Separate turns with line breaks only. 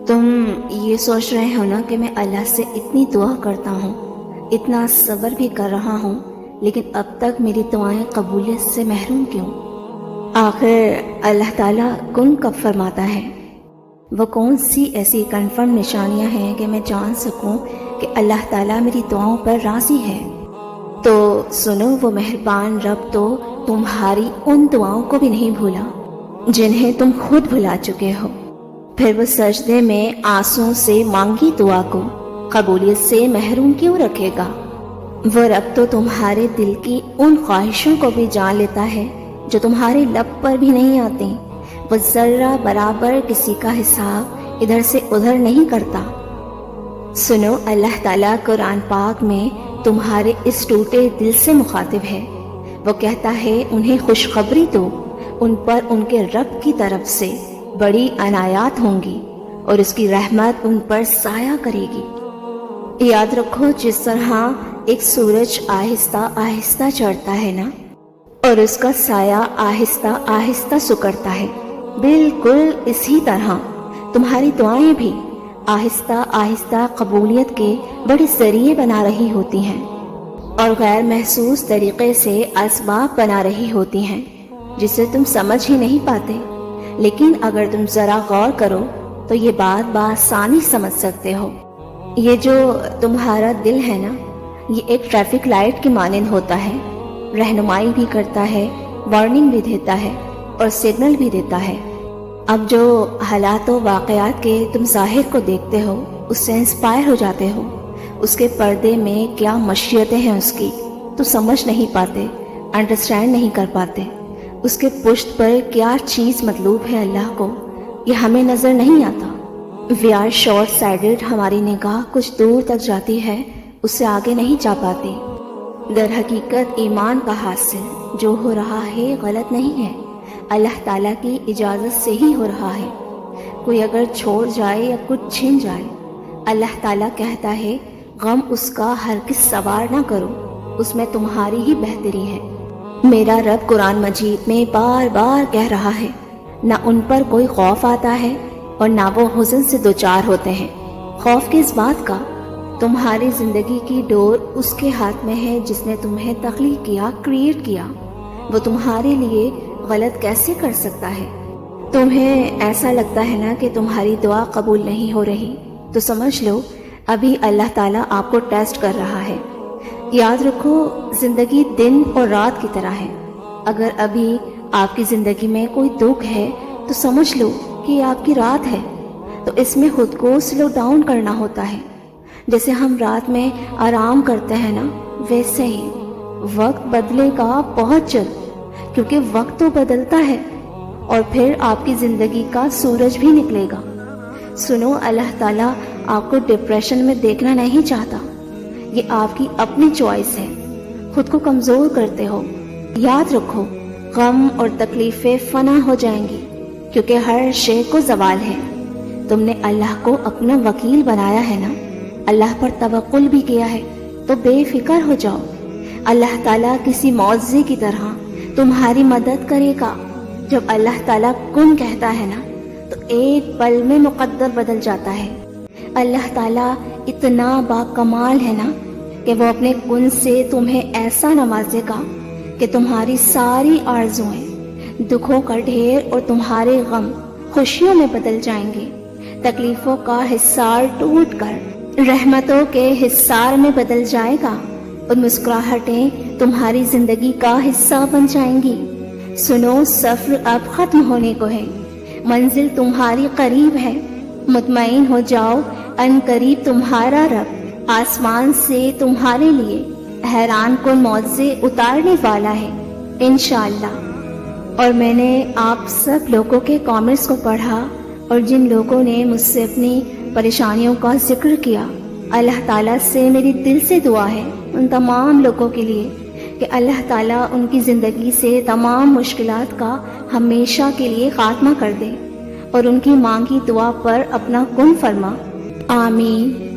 تم یہ سوچ رہے ہو نا کہ میں اللہ سے اتنی دعا کرتا ہوں، اتنا صبر بھی کر رہا ہوں، لیکن اب تک میری دعائیں قبولیت سے محروم کیوں؟ آخر اللہ تعالیٰ کن کب فرماتا ہے؟ وہ کون سی ایسی کنفرم نشانیاں ہیں کہ میں جان سکوں کہ اللہ تعالیٰ میری دعاؤں پر راضی ہے؟ تو سنو، وہ مہربان رب تو تمہاری ان دعاؤں کو بھی نہیں بھولا جنہیں تم خود بھلا چکے ہو۔ پھر وہ سجدے میں آنسوں سے مانگی دعا کو قبولیت سے محروم کیوں رکھے گا؟ وہ رب تو تمہارے دل کی ان خواہشوں کو بھی جان لیتا ہے جو تمہارے لب پر بھی نہیں آتی۔ وہ ذرہ برابر کسی کا حساب ادھر سے ادھر نہیں کرتا۔ سنو، اللہ تعالیٰ قرآن پاک میں تمہارے اس ٹوٹے دل سے مخاطب ہے۔ وہ کہتا ہے انہیں خوشخبری دو، ان پر ان کے رب کی طرف سے بڑی عنایات ہوں گی اور اس کی رحمت ان پر سایہ کرے گی۔ یاد رکھو، جس طرح ایک سورج آہستہ آہستہ چڑھتا ہے نا، اور اس کا سایہ آہستہ آہستہ سکڑتا ہے، بالکل اسی طرح تمہاری دعائیں بھی آہستہ آہستہ قبولیت کے بڑے ذریعے بنا رہی ہوتی ہیں اور غیر محسوس طریقے سے اسباب بنا رہی ہوتی ہیں جسے تم سمجھ ہی نہیں پاتے، لیکن اگر تم ذرا غور کرو تو یہ بات بآسانی سمجھ سکتے ہو۔ یہ جو تمہارا دل ہے نا، یہ ایک ٹریفک لائٹ کی مانند ہوتا ہے، رہنمائی بھی کرتا ہے، وارننگ بھی دیتا ہے اور سگنل بھی دیتا ہے۔ اب جو حالات و واقعات کے تم ظاہر کو دیکھتے ہو، اس سے انسپائر ہو جاتے ہو، اس کے پردے میں کیا مشیتیں ہیں اس کی تو سمجھ نہیں پاتے، انڈرسٹینڈ نہیں کر پاتے۔ اس کے پشت پر کیا چیز مطلوب ہے اللہ کو، یہ ہمیں نظر نہیں آتا۔ وی آر شارٹ سائیڈڈ، ہماری نگاہ کچھ دور تک جاتی ہے، اس سے آگے نہیں جا پاتی۔ در حقیقت ایمان کا حاصل جو ہو رہا ہے غلط نہیں ہے، اللہ تعالیٰ کی اجازت سے ہی ہو رہا ہے۔ کوئی اگر چھوڑ جائے یا کچھ چھن جائے، اللہ تعالیٰ کہتا ہے غم اس کا ہرگز سوار نہ کرو، اس میں تمہاری ہی بہتری ہے۔ میرا رب قرآن مجید میں بار بار کہہ رہا ہے، نہ ان پر کوئی خوف آتا ہے اور نہ وہ حزن سے دوچار ہوتے ہیں۔ خوف کس بات کا؟ تمہاری زندگی کی ڈور اس کے ہاتھ میں ہے جس نے تمہیں تخلیق کیا، کریٹ کیا۔ وہ تمہارے لیے غلط کیسے کر سکتا ہے؟ تمہیں ایسا لگتا ہے نا کہ تمہاری دعا قبول نہیں ہو رہی، تو سمجھ لو ابھی اللہ تعالیٰ آپ کو ٹیسٹ کر رہا ہے۔ یاد رکھو، زندگی دن اور رات کی طرح ہے۔ اگر ابھی آپ کی زندگی میں کوئی دکھ ہے تو سمجھ لو کہ یہ آپ کی رات ہے، تو اس میں خود کو سلو ڈاؤن کرنا ہوتا ہے۔ جیسے ہم رات میں آرام کرتے ہیں نا، ویسے ہی وقت بدلے گا بہت جلد، کیونکہ وقت تو بدلتا ہے اور پھر آپ کی زندگی کا سورج بھی نکلے گا۔ سنو، اللہ تعالیٰ آپ کو ڈپریشن میں دیکھنا نہیں چاہتا، یہ آپ کی اپنی چوائس ہے۔ خود کو کمزور کرتے ہو۔ یاد رکھو، غم اور تکلیفیں فنا ہو جائیں گی، کیونکہ ہر شے کو زوال ہے۔ تم نے اللہ کو اپنا وکیل بنایا ہے نا، اللہ پر توکل بھی کیا ہے، تو بے فکر ہو جاؤ۔ اللہ تعالیٰ کسی معجزے کی طرح تمہاری مدد کرے گا۔ جب اللہ تعالیٰ کن کہتا ہے نا، تو ایک پل میں مقدر بدل جاتا ہے۔ اللہ تعالیٰ اتنا باکمال ہے نا کہ وہ اپنے کن سے تمہیں ایسا نوازے گا کہ تمہاری ساری آرزوئیں، دکھوں کا ڈھیر اور تمہارے غم خوشیوں میں بدل جائیں گے۔ تکلیفوں کا حصار ٹوٹ کر رحمتوں کے حصار میں بدل جائے گا اور مسکراہٹیں تمہاری زندگی کا حصہ بن جائیں گی۔ سنو، سفر اب ختم ہونے کو ہے، منزل تمہاری قریب ہے۔ مطمئن ہو جاؤ، ان قریب تمہارا رب آسمان سے تمہارے لیے حیران کن معجزے اتارنے والا ہے انشاءاللہ۔ اور میں نے آپ سب لوگوں کے کامنٹس کو پڑھا، اور جن لوگوں نے مجھ سے اپنی پریشانیوں کا ذکر کیا، اللہ تعالیٰ سے میری دل سے دعا ہے ان تمام لوگوں کے لیے کہ اللہ تعالیٰ ان کی زندگی سے تمام مشکلات کا ہمیشہ کے لیے خاتمہ کر دے اور ان کی مانگی دعا پر اپنا کن فرما۔ آمین۔